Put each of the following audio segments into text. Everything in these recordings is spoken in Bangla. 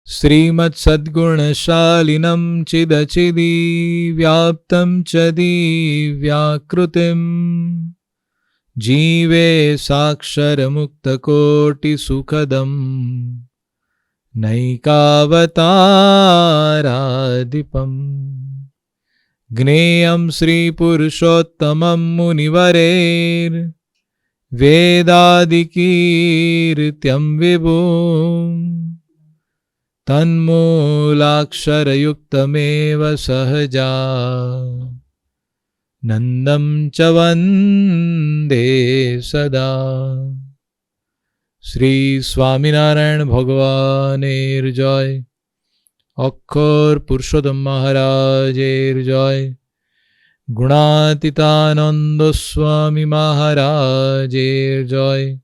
श्रीमत्सद्गुणशालिनं चिदचिदि व्याप्तं च दिव्याकृतिम् जीवे साक्षरमुक्तकोटिसुखदम् नैकावतारादिपम् ज्ञेयं श्रीपुरुषोत्तमं मुनिवरेर्वेदादिकीर्त्यं विभुम् तन्मूलाक्षरयुक्तमेव सहजा नन्दं च वन्दे सदा। श्री स्वामिनारायण भगवानेर जय। अक्षर पुरुषोत्तम महाराजेर जय। गुणातीतानंद स्वामी महाराजेर जय।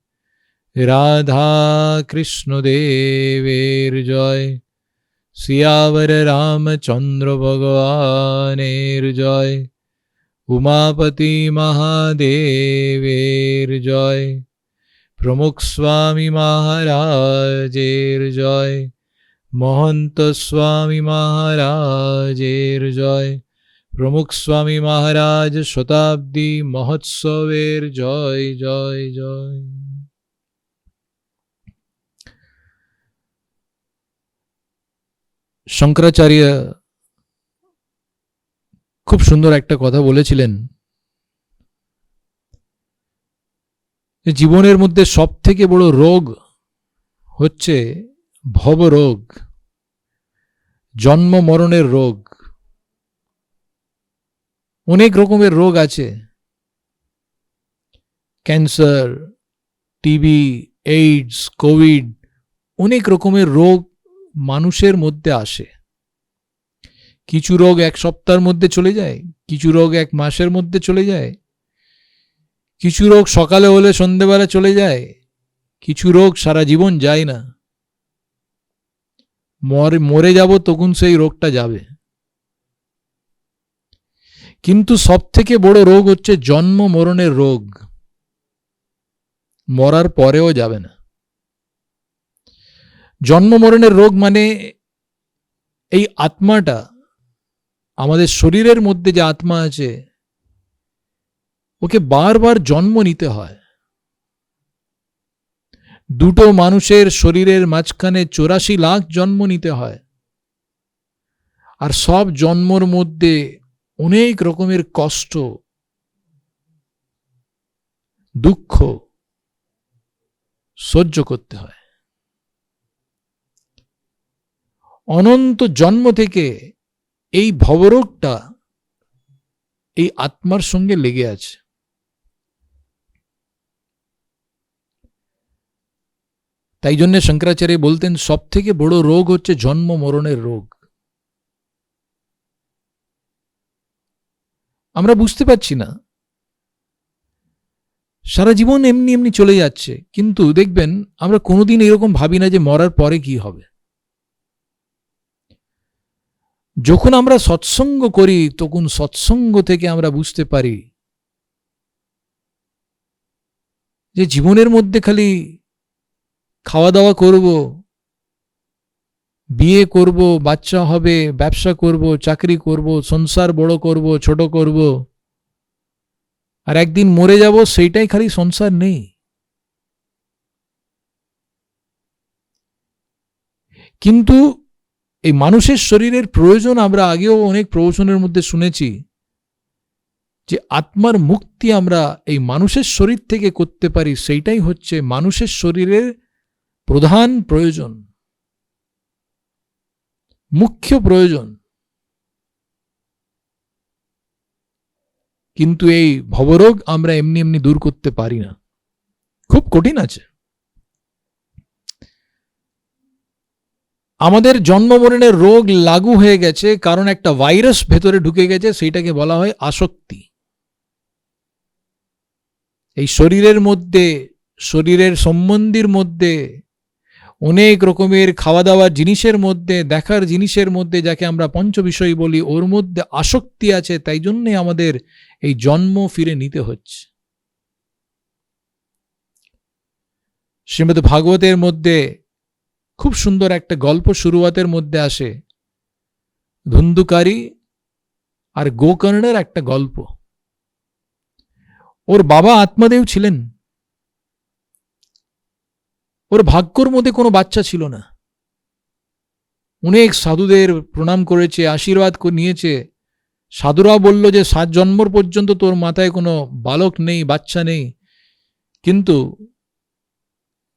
राधा कृष्ण देवेर जय। सियावर रामचंद्र भगवानेर जय। उमापति महादेवेर जय। प्रमुख स्वामी महाराजेर जय। महंत स्वामी महाराजेर जय। प्रमुख स्वामी महाराज शताब्दी महोत्सवेर जय जय जय। শঙ্করাচার্য খুব সুন্দর একটা কথা বলেছিলেন যে জীবনের মধ্যে সবথেকে বড় রোগ হচ্ছে ভবরোগ, জন্ম মরণের রোগ। অনেক রকমের রোগ আছে, ক্যান্সার, টিবি, এইডস, কোভিড, অনেক রকমের রোগ মানুষের মধ্যে আসে। কিছু রোগ এক সপ্তাহের মধ্যে চলে যায়, কিছু রোগ এক মাসের মধ্যে চলে যায়, কিছু রোগ সকালে হলে সন্ধ্যেবেলা চলে যায়, কিছু রোগ সারা জীবন যায় না। মরে যাব তখন সেই রোগটা যাবে। কিন্তু সব থেকে বড় রোগ হচ্ছে জন্ম মরণের রোগ, মরার পরেও যাবে না। জন্ম মরণের রোগ মানে এই আত্মাটা, আমাদের শরীরের মধ্যে যে আত্মা আছে ওকে বারবার জন্ম নিতে হয়। দুটো মানুষের শরীরের মাঝখানে 84 লাখ জন্ম নিতে হয়। আর সব জন্মর মধ্যে অনেক রকমের কষ্ট, দুঃখ সহ্য করতে হয়। অনন্ত জন্ম থেকে এই ভবরোগটা এই আত্মার সঙ্গে লেগে আছে। তাই জন্য শঙ্করাচার্য বলতেন সব থেকে বড় রোগ হচ্ছে জন্ম মরণের রোগ। আমরা বুঝতে পারছি না, সারা জীবন এমনি এমনি চলে যাচ্ছে, কিন্তু দেখবেন আমরা কোনোদিন এরকম ভাবি না যে মরার পরে কি হবে। যখন আমরা সৎসঙ্গ করি তখন সৎসঙ্গ থেকে আমরা বুঝতে পারি যে জীবনের মধ্যে খালি খাওয়া দাওয়া করব, বিয়ে করব, বাচ্চা হবে, ব্যবসা করব, চাকরি করব, সংসার বড় করব, ছোট করব, আর একদিন মরে যাব, সেইটাই খালি সংসার নেই। কিন্তু এই মানুষের শরীরের প্রয়োজন আমরা আগেও অনেক প্রবচনের মধ্যে শুনেছি যে আত্মার মুক্তি আমরা এই মানুষের শরীর থেকে করতে পারি, সেইটাই হচ্ছে মানুষের শরীরের প্রধান প্রয়োজন, মুখ্য প্রয়োজন। কিন্তু এই ভবরোগ আমরা এমনি এমনি দূর করতে পারি না, খুব কঠিন আছে। আমাদের জন্ম মরণের রোগ লাগু হয়ে গেছে কারণ একটা ভাইরাস ভেতরে ঢুকে গেছে, সেইটাকে বলা হয় আসক্তি। এই শরীরের মধ্যে, শরীরের সম্বন্ধীর মধ্যে, অনেক রকমের খাওয়া দাওয়ার জিনিসের মধ্যে, দেখার জিনিসের মধ্যে, যাকে আমরা পঞ্চবিষয় বলি, ওর মধ্যে আসক্তি আছে। তাই জন্যে আমাদের এই জন্ম ফিরে নিতে হচ্ছে। শ্রীমদ্ ভাগবতের মধ্যে খুব সুন্দর একটা গল্প শুরুয়াতের মধ্যে আসে, ধুন্ধুকারী আর গোকর্ণের একটা গল্প। ওর বাবা আত্মদেব ছিলেন, ওর ভাগ্যর মধ্যে কোনো বাচ্চা ছিল না। অনেক সাধুদের প্রণাম করেছে, আশীর্বাদ নিয়েছে। সাধুরা বলল যে 7 জন্ম পর্যন্ত তোর মাথায় কোনো বালক নেই, বাচ্চা নেই। কিন্তু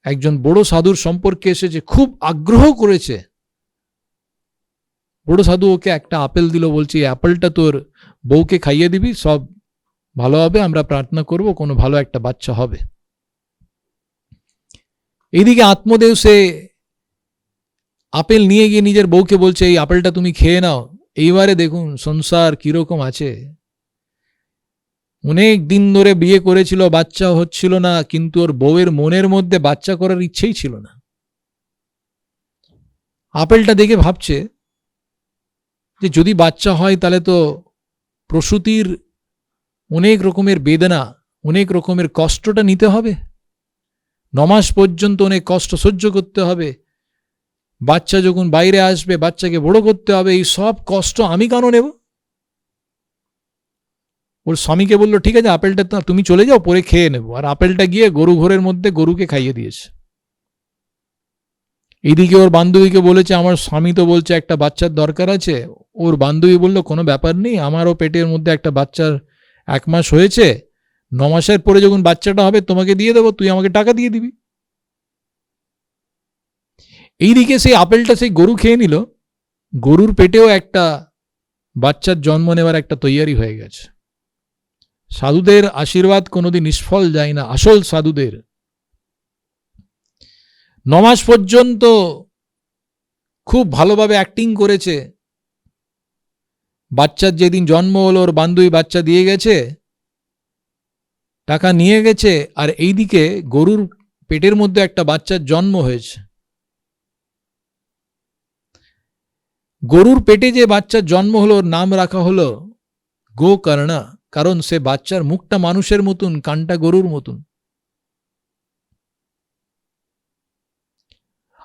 একজন বড় সাধুর সম্পর্কে এসেছে, খুব আগ্রহ করেছে। বড় সাধু ওকে একটা আপেল দিল, বলছে এই আপেলটা তোর বউকে খাইয়ে দিবি, সব ভালো হবে, আমরা প্রার্থনা করব কোনো ভালো একটা বাচ্চা হবে। এইদিকে আত্মদেব সে আপেল নিয়ে গিয়ে নিজের বউকে বলছে এই আপেলটা তুমি খেয়ে নাও। এইবারে দেখুন সংসার কিরকম আছে। অনেক দিন ধরে বিয়ে করেছিল, বাচ্চা হচ্ছিল না, কিন্তু ওর বউয়ের মনের মধ্যে বাচ্চা করার ইচ্ছেই ছিল না। আপেলটা দেখে ভাবছে যে যদি বাচ্চা হয় তাহলে তো প্রসূতির অনেক রকমের বেদনা, অনেক রকমের কষ্টটা নিতে হবে, 9 মাস পর্যন্ত অনেক কষ্ট সহ্য করতে হবে, বাচ্চা যখন বাইরে আসবে বাচ্চাকে বড় করতে হবে, এই সব কষ্ট আমি কেন নেব? ওর স্বামীকে বললো ঠিক আছে আপেলটা তুমি চলে যাও, পরে খেয়ে নেব। আর আপেলটা গিয়ে গরু ঘরের মধ্যে গরুকে খাইয়ে দিয়েছে। এইদিকে ওর বান্ধবীকে বলেছে আমার স্বামী তো বলছে একটা বাচ্চার দরকার আছে। ওর বান্ধবী বলল কোনো ব্যাপার নেই, আমারও পেটের মধ্যে একটা বাচ্চার 1 মাস হয়েছে, 9 মাসের পরে যখন বাচ্চাটা হবে তোমাকে দিয়ে দেবো, তুই আমাকে টাকা দিয়ে দিবি। এইদিকে সেই আপেলটা সেই গরু খেয়ে নিল, গরুর পেটেও একটা বাচ্চার জন্ম নেওয়ার একটা তৈয়ারি হয়ে গেছে। সাধুদের আশীর্বাদ কোনোদিন নিষ্ফল যায় না। আসল সাধুদের 9 মাস পর্যন্ত খুব ভালোভাবে অ্যাক্টিং করেছে। বাচ্চার যেদিন জন্ম হলো ওর বান্ধবী বাচ্চা দিয়ে গেছে, টাকা নিয়ে গেছে, আর এইদিকে গরুর পেটের মধ্যে একটা বাচ্চার জন্ম হয়েছে। গরুর পেটে যে বাচ্চার জন্ম হলো ওর নাম রাখা হলো গোকর্ণ, কারণ সে বাচ্চার মুখটা মানুষের মতন, কানটা গরুর মতন।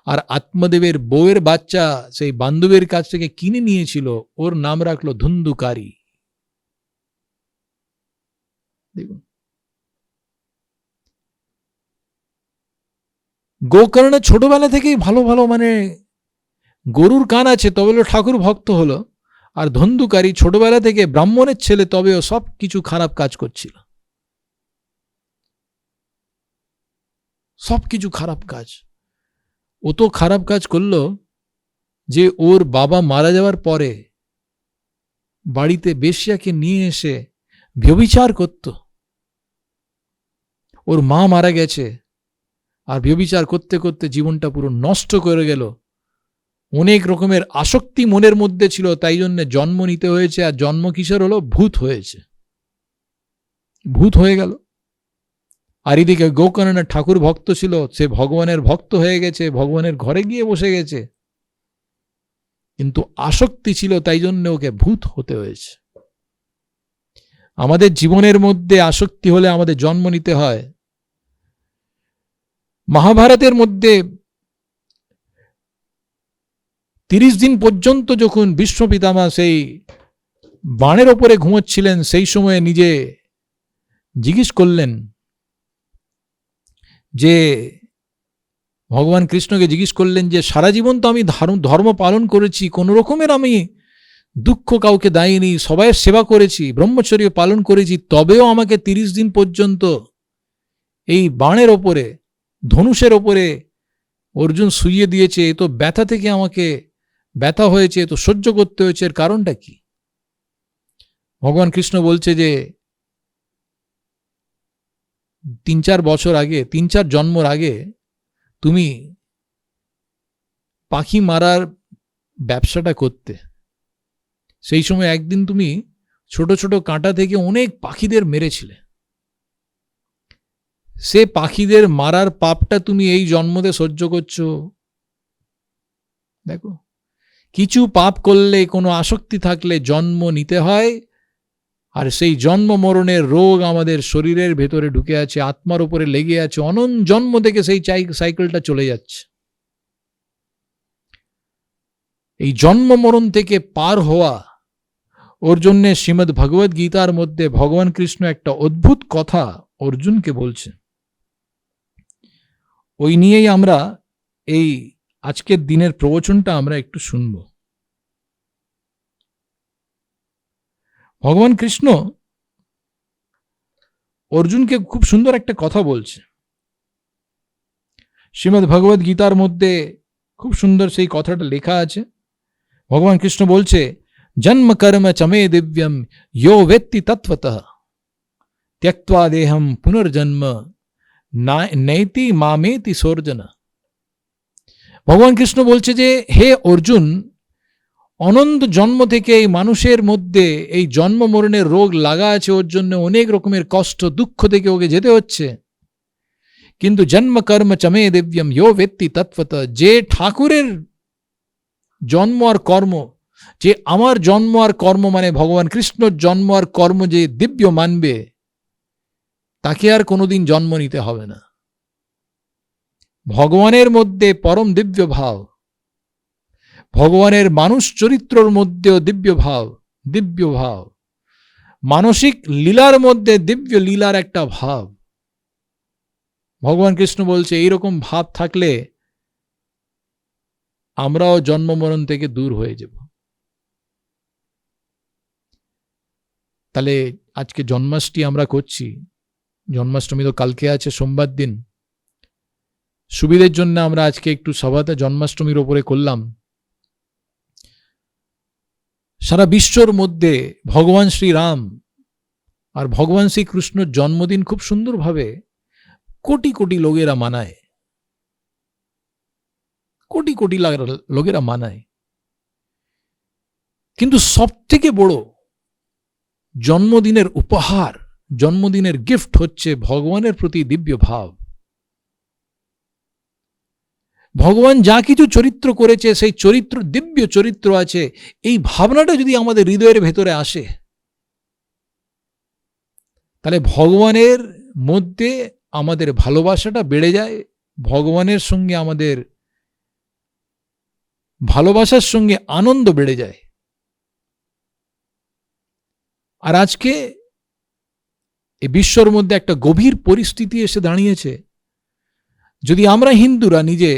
আর আত্মদেবের বউয়ের বাচ্চা সেই বান্ধবীর কাছ থেকে কিনে নিয়েছিল, ওর নাম রাখলো ধুন্ধুকারী। দেখুন গোকর্ণ ছোটবেলা থেকেই ভালো ভালো মানে গরুর কান আছে তবে ঠাকুর ভক্ত হলো, আর ধুন্ধুকারী ছোটবেলা থেকে ব্রাহ্মণের ছেলে তবেও সব কিছু খারাপ কাজ করছিল, সব কিছু খারাপ কাজ। ও তো খারাপ কাজ করলো যে ওর বাবা মারা যাওয়ার পরে বাড়িতে বেশ্যাকে নিয়ে এসে ব্যভিচার করত। ওর মা মারা গেছে আর ব্যভিচার করতে করতে জীবনটা পুরো নষ্ট করে গেল। অনেক রকমের আসক্তি মনের মধ্যে ছিল, তাই জন্য জন্ম নিতে হয়েছে। আর জন্ম কিসের হলো? ভূত হয়েছে, ভূত হয়ে গেল। আর এদিকে গোকর্ণ ঠাকুর ভক্ত ছিল, সে ভগবানের ভক্ত হয়ে গেছে, ভগবানের ঘরে গিয়ে বসে গেছে, কিন্তু আসক্তি ছিল, তাই জন্য ওকে ভূত হতে হয়েছে। আমাদের জীবনের মধ্যে আসক্তি হলে আমাদের জন্ম নিতে হয়। মহাভারতের মধ্যে 30 দিন পর্যন্ত যখন ভীষ্ম পিতামহ সেই বাণের ওপরে ঘুমোচ্ছিলেন, সেই সময়ে নিজে জিজ্ঞেস করলেন যে ভগবান কৃষ্ণকে জিজ্ঞেস করলেন যে সারা জীবন তো আমি ধর্ম পালন করেছি, কোনো রকমের আমি দুঃখ কাউকে দাইনি, সবাইয়ের সেবা করেছি, ব্রহ্মচর্য পালন করেছি, তবেও আমাকে 30 দিন পর্যন্ত এই বাণের ওপরে, ধনুষের ওপরে অর্জুন শুইয়ে দিয়েছে। এ তো ব্যথা থেকে আমাকে ব্যথা হয়েছে, তো সহ্য করতে হয়েছে, এর কারণটা কি? ভগবান কৃষ্ণ বলছে যে 3-4 বছর আগে, 3-4 জন্মর আগে তুমি পাখি মারার ব্যবসাটা করতে। সেই সময় একদিন তুমি ছোট ছোট কাঁটা থেকে অনেক পাখিদের মেরেছিলে। সে পাখিদের মারার পাপটা তুমি এই জন্মতে সহ্য করছো। দেখো, কিছু পাপ করলে, কোনো আসক্তি থাকলে জন্ম নিতে হয়, আর সেই জন্ম মরণের রোগ আমাদের শরীরের ভেতরে ঢুকে আছে, আত্মার উপরে লেগে আছে, অনন্ত জন্ম থেকে সেই সাইকেলটা চলে যাচ্ছে। এই জন্ম মরণ থেকে পার হওয়া, ওর জন্য শ্রীমদ্ ভগবদ গীতার মধ্যে ভগবান কৃষ্ণ একটা অদ্ভুত কথা অর্জুনকে বলছে। ওই নিয়েই আমরা এই আজকের দিনের প্রবচনটা আমরা একটু শুনব। ভগবান কৃষ্ণ অর্জুনকে খুব সুন্দর একটা কথা বলছে। শ্রীমদ্ ভগবদ গীতার মধ্যে খুব সুন্দর সেই কথাটা লেখা আছে। ভগবান কৃষ্ণ বলছে, জন্ম কর্ম চমে দিব্যম ইয়ো বেত্তি তত্ত্বতঃ ত্যক্ত্বা দেহম পুনর্জন্ম নৈতি মামেতি সোর্জন। ভগবান কৃষ্ণ বলছে যে হে অর্জুন, অনন্ত জন্ম থেকে এই মানুষের মধ্যে এই জন্ম মরণের রোগ লাগা আছে, ওর জন্য অনেক রকমের কষ্ট দুঃখ থেকে ওকে যেতে হচ্ছে। কিন্তু জন্ম কর্ম চমে দিব্যম ইয়ো বেত্তি তত্ত্বতঃ, যে ঠাকুরের জন্ম আর কর্ম, যে আমার জন্ম আর কর্ম মানে ভগবান কৃষ্ণর জন্ম আর কর্ম যে দিব্য মানবে, তাকে আর কোনোদিন জন্ম নিতে হবে না। ভগবানের মধ্যে পরম দিব্য ভাব, ভগবানের মানুষ চরিত্রর মধ্যেও দিব্য ভাব, মানসিক লীলার মধ্যে দিব্য লীলার একটা ভাব। ভগবান কৃষ্ণ বলছে এইরকম ভাব থাকলে আমরাও জন্ম মরণ থেকে দূর হয়ে যাব। তাহলে আজকে জন্মাষ্টমী আমরা করছি, জন্মাষ্টমী তো কালকে আছে সোমবার দিন। সুবিধের জন্য আমরা আজকে একটু সভাতে জন্মাষ্টমীর ওপরে করলাম। সারা বিশ্বর মধ্যে ভগবান শ্রীরাম আর ভগবান শ্রীকৃষ্ণর জন্মদিন খুব সুন্দরভাবে কোটি কোটি লোকেরা মানায়, কোটি কোটি লোকেরা মানায়। কিন্তু সব থেকে বড় জন্মদিনের উপহার, জন্মদিনের গিফট হচ্ছে ভগবানের প্রতি দিব্য ভাব। ভগবান যা কিছু চরিত্র করেছে, সেই চরিত্র দিব্য চরিত্র আছে, এই ভাবনাটা যদি আমাদের হৃদয়ের ভেতরে আসে, তাহলে ভগবানের মধ্যে আমাদের ভালোবাসাটা বেড়ে যায়, ভগবানের সঙ্গে আমাদের ভালোবাসার সঙ্গে আনন্দ বেড়ে যায়। আর আজকে এই বিশ্বর মধ্যে একটা গভীর পরিস্থিতি এসে দাঁড়িয়েছে। যদি আমরা হিন্দুরা নিজে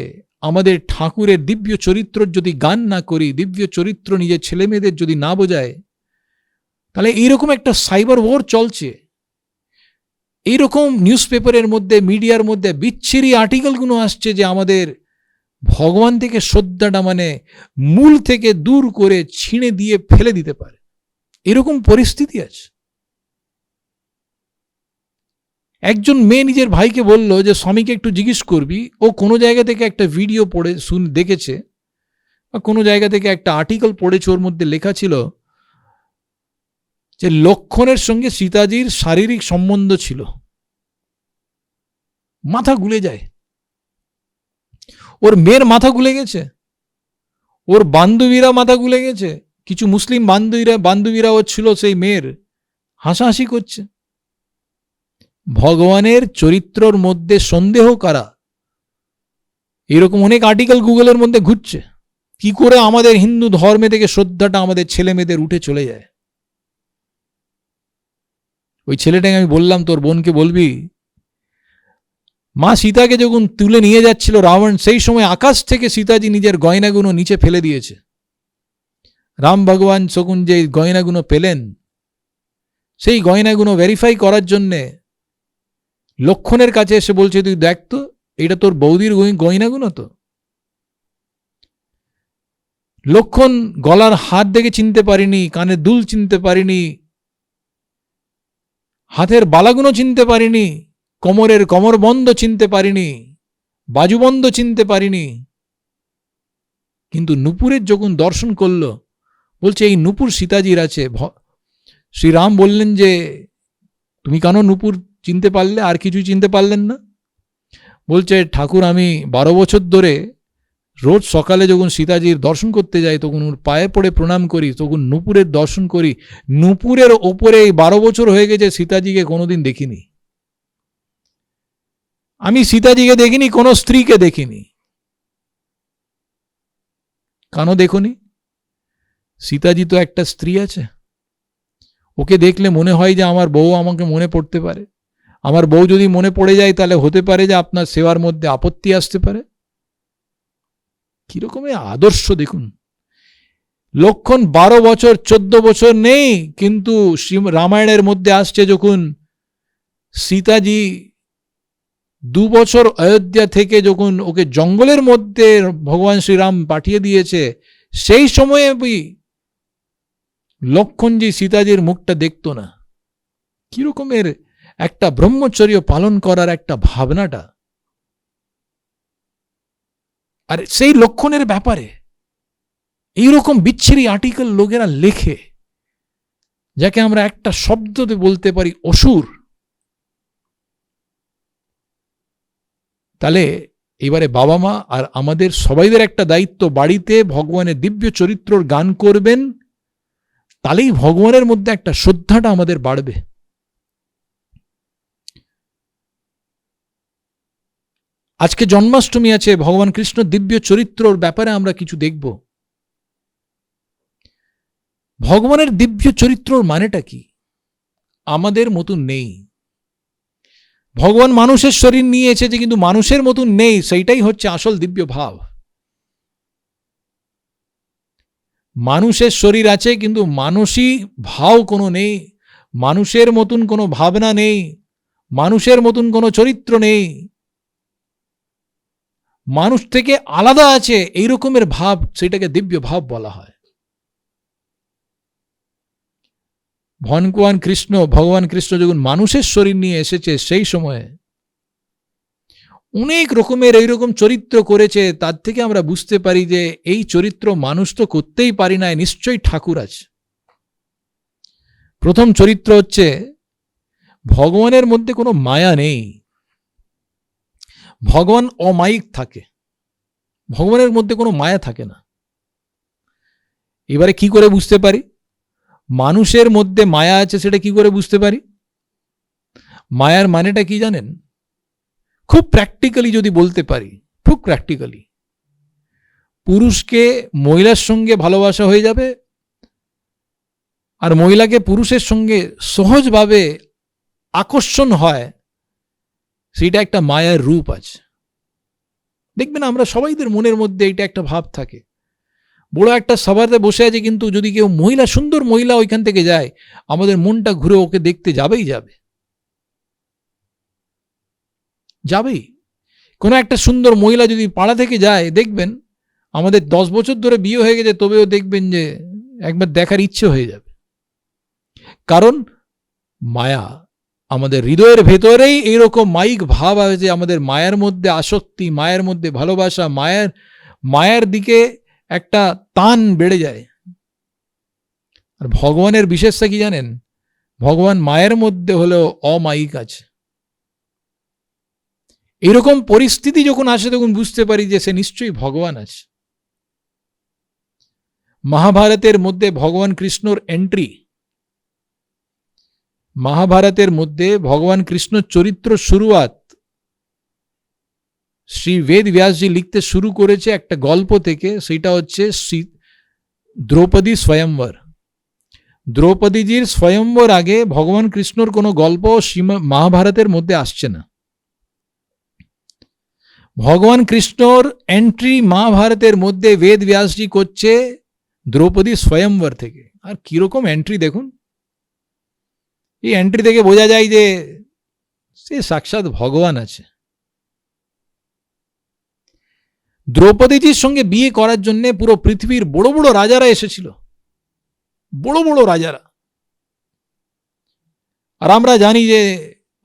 আমাদের ঠাকুরের দিব্য চরিত্র যদি গান না করি, দিব্য চরিত্র নিজের ছেলে মেয়েদের যদি না বোঝায়, তাহলে এইরকম একটা সাইবার ওয়ার চলছে। এইরকম নিউজ পেপারের মধ্যে, মিডিয়ার মধ্যে বিচ্ছিরি আর্টিকেলগুলো আসছে যে আমাদের ভগবান থেকে শ্রদ্ধাটা মানে মূল থেকে দূর করে ছিঁড়ে দিয়ে ফেলে দিতে পারে, এরকম পরিস্থিতি আছে। একজন মেয়ে নিজের ভাইকে বলল যে স্বামীকে একটু জিজ্ঞেস করবি, ও কোনো জায়গা থেকে একটা ভিডিও পড়ে দেখেছে বা কোনো জায়গা থেকে একটা আর্টিকেল পড়েছে, ওর মধ্যে লেখা ছিল যে লক্ষণের সঙ্গে সীতাজির শারীরিক সম্বন্ধ ছিল। মাথা গুলে যায়, ওর মেয়ের মাথা গুলে গেছে, ওর বান্ধবীরা মাথা গুলে গেছে, কিছু মুসলিম বান্ধবীরা ও ছিল সেই মেয়ের, হাসাহাসি করছে। ভগবানের চরিত্রর মধ্যে সন্দেহ করা, এরকম অনেক আর্টিকেল গুগলের মধ্যে ঘুরছে। কি করে আমাদের হিন্দু ধর্মে থেকে শ্রদ্ধাটা আমাদের ছেলে মেয়েদের উঠে চলে যায়। ওই ছেলেটাকে আমি বললাম, তোর বোনকে বলবি, মা সীতাকে যখন তুলে নিয়ে যাচ্ছিল রাবণ, সেই সময় আকাশ থেকে সীতাজি নিজের গয়নাগুলো নিচে ফেলে দিয়েছে। রাম ভগবান যখন যে গয়নাগুলো পেলেন, সেই গয়নাগুলো ভেরিফাই করার জন্যে লক্ষণের কাছে এসে বলছে, তুই দেখ তো এটা তোর বৌদির গয়নাগুলো তো। লক্ষণ গলার হাত দেখে চিনতে পারিনি, কানের দুল চিনতে পারিনি, হাতের বালাগুলো চিনতে পারিনি, কোমরের কোমরবন্ধ চিনতে পারিনি, বাজুবন্ধ চিনতে পারিনি। কিন্তু নূপুরের যখন দর্শন করল, বলছে এই নূপুর সীতাজির আছে। শ্রীরাম বললেন যে তুমি কেন নূপুর চিনতে পারলে, আর কিছু চিনতে পারলেন না? বলছে ঠাকুর, আমি 12 বছর ধরে রোজ সকালে যখন সীতাজির দর্শন করতে যাই, তখন ওর পায়ে পড়ে প্রণাম করি, তখন নূপুরের দর্শন করি। নূপুরের ওপরে এই 12 বছর হয়ে গেছে সীতাজিকে কোনোদিন দেখিনি। আমি সীতাজিকে দেখিনি, কোনো স্ত্রীকে দেখিনি। কেন দেখুনি? সীতাজি তো একটা স্ত্রী আছে, ওকে দেখলে মনে হয় যে আমার বউ আমাকে মনে পড়তে পারে, আমার বউ যদি মনে পড়ে যায় তাহলে হতে পারে যে আপনার সেবার মধ্যে আপত্তি আসতে পারে। কিরকমের আদর্শ দেখুন। লক্ষণ 12 বছর 14 বছর নেই, কিন্তু রামায়ণের মধ্যে আসছে যখন সীতাজি 2 বছর অযোধ্যা থেকে যখন ওকে জঙ্গলের মধ্যে ভগবান শ্রীরাম পাঠিয়ে দিয়েছে, সেই সময়ে লক্ষণজি সীতাজির মুখটা দেখতো না। কিরকমের একটা ব্রহ্মচর্য পালন করার একটা ভাবনাটা। আর সেই লক্ষণের ব্যাপারে এইরকম বিচ্ছিরি আর্টিকেল লোকেরা লেখে, যাকে আমরা একটা শব্দতে বলতে পারি অসুর। তাহলে এবারে বাবা মা আর আমাদের সবাইদের একটা দায়িত্ব, বাড়িতে ভগবানের দিব্য চরিত্রর গান করবেন, তাহলেই ভগবানের মধ্যে একটা শ্রদ্ধাটা আমাদের বাড়বে। আজকে জন্মাষ্টমী আছে, ভগবান কৃষ্ণ দিব্য চরিত্রর ব্যাপারে আমরা কিছু দেখব। ভগবানের দিব্য চরিত্রর মানেটা কি? আমাদের মতন নেই। ভগবান মানুষের শরীর নিয়ে এসেছে, কিন্তু মানুষের মতন নেই, সেইটাই হচ্ছে আসল দিব্য ভাব। মানুষের শরীর আছে, কিন্তু মানসী ভাব কোনো নেই, মানুষের মতন কোনো ভাবনা নেই, মানুষের মতন কোনো চরিত্র নেই, মানুষ থেকে আলাদা আছে এই রকমের ভাব, সেটাকে দিব্য ভাব বলা হয়। ভগবান কৃষ্ণ যখন মানুষের শরীর নিয়ে এসেছে, সেই সময়ে অনেক রকমের এইরকম চরিত্র করেছে। তার থেকে আমরা বুঝতে পারি যে এই চরিত্র মানুষ তো করতেই পারি না, নিশ্চয়ই ঠাকুর আছে। প্রথম চরিত্র হচ্ছে ভগবানের মধ্যে কোনো মায়া নেই, ভগবান অমায়িক থাকে, ভগবানের মধ্যে কোনো মায়া থাকে না। এবারে কি করে বুঝতে পারি মানুষের মধ্যে মায়া আছে? সেটা কি করে বুঝতে পারি? মায়ার মানেটা কি জানেন? খুব প্র্যাকটিক্যালি যদি বলতে পারি, খুব প্র্যাকটিক্যালি, পুরুষকে মহিলার সঙ্গে ভালোবাসা হয়ে যাবে, আর মহিলাকে পুরুষের সঙ্গে সহজভাবে আকর্ষণ হয়, সেটা একটা মায়ার রূপ আছে। দেখবেন আমরা সবাইদের মনের মধ্যে এটা একটা ভাব থাকে। বড় একটা সভাতে বসে আছে, কিন্তু যদি কেউ মহিলা, সুন্দর মহিলা ওইখান থেকে যায়, আমাদের মনটা ঘুরে ওকে দেখতে যাবেই যাবেই। কোনো একটা সুন্দর মহিলা যদি পাড়া থেকে যায়, দেখবেন আমাদের 10 বছর ধরে বিয়ে হয়ে গেছে, তবেও দেখবেন যে একবার দেখার ইচ্ছে হয়ে যাবে। কারণ মায়া, আমাদের হৃদয়ের ভেতরেই এইরকম মায়িক ভাব আছে, আমাদের মায়ের মধ্যে আসক্তি, মায়ের মধ্যে ভালোবাসা, মায়ের দিকে একটা টান বেড়ে যায়। আর ভগবানের বিশেষটা কি জানেন? ভগবান মায়ের মধ্যে হলেও অমায়িক আছে। এরকম পরিস্থিতি যখন আসে, তখন বুঝতে পারি যে সে নিশ্চয়ই ভগবান আছে। মহাভারতের মধ্যে ভগবান কৃষ্ণর এন্ট্রি, মহাভারতের মধ্যে ভগবান কৃষ্ণর চরিত্র শুরুয়াত শ্রী বেদ ব্যাসজি লিখতে শুরু করেছে একটা গল্প থেকে, সেটা হচ্ছে দ্রৌপদী স্বয়ম্বর। দ্রৌপদীজির স্বয়ম্বর আগে ভগবান কৃষ্ণর কোনো গল্প মহাভারতের মধ্যে আসছে না। ভগবান কৃষ্ণর এন্ট্রি মহাভারতের মধ্যে বেদ ব্যাসজি করছে দ্রৌপদী স্বয়ম্বর থেকে। আর কিরকম এন্ট্রি দেখুন! এই এন্ট্রি থেকে বোঝা যায় যে সে সাক্ষাৎ ভগবান আছে। দ্রৌপদীজির সঙ্গে বিয়ে করার জন্য পুরো পৃথিবীর বড় বড় রাজারা এসেছিল, বড় বড় রাজারা। আর আমরা জানি যে